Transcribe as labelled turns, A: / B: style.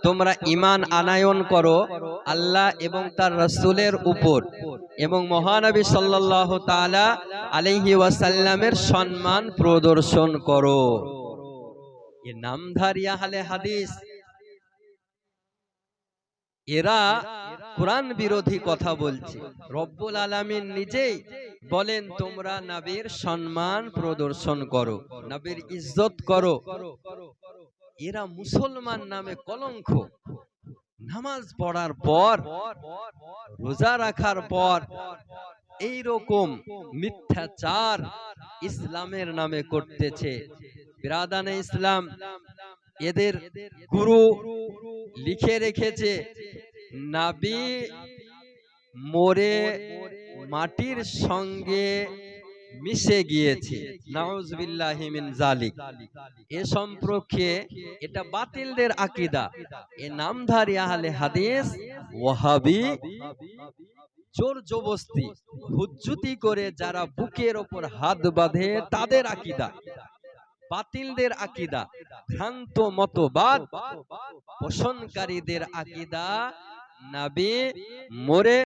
A: তোমরা ঈমান আনায়ন করো আল্লাহ এবং তার রাসূলের উপর এবং মহানবী সাল্লাল্লাহু তাআলা আলাইহি ওয়াসাল্লামের সম্মান প্রদর্শন করো। এ নামধারী আহলে হাদিস এরা কোরআন বিরোধী কথা বলছে। রব্বুল আলামিন নিজেই বলেন তোমরা নবীর সম্মান প্রদর্শন করো, নবীর ইজ্জত করো। এরা মুসলমান নামে কলঙ্ক। নামাজ পড়ার পর, রোজা রাখার পর এই রকম মিথ্যাচার ইসলামের নামে করতেছে। বিরাদানে ইসলাম, এদের গুরু লিখে রেখেছে নবী মরে মাটির সঙ্গে মিশে গিয়েছে, নাউজুবিল্লাহি মিন যালিক। এ সম্পর্কে এটা বাতিলদের আকীদা। এ নামধারী আহলে হাদিস ওয়াহাবি জোর জবরদস্তি হুজ্জতি করে যারা বুকের ওপর হাত বাঁধে তাদের আকীদা, বাতিলদের আকীদা, ভ্রান্ত মতবাদ পোষণকারীদের আকীদা নবী মরে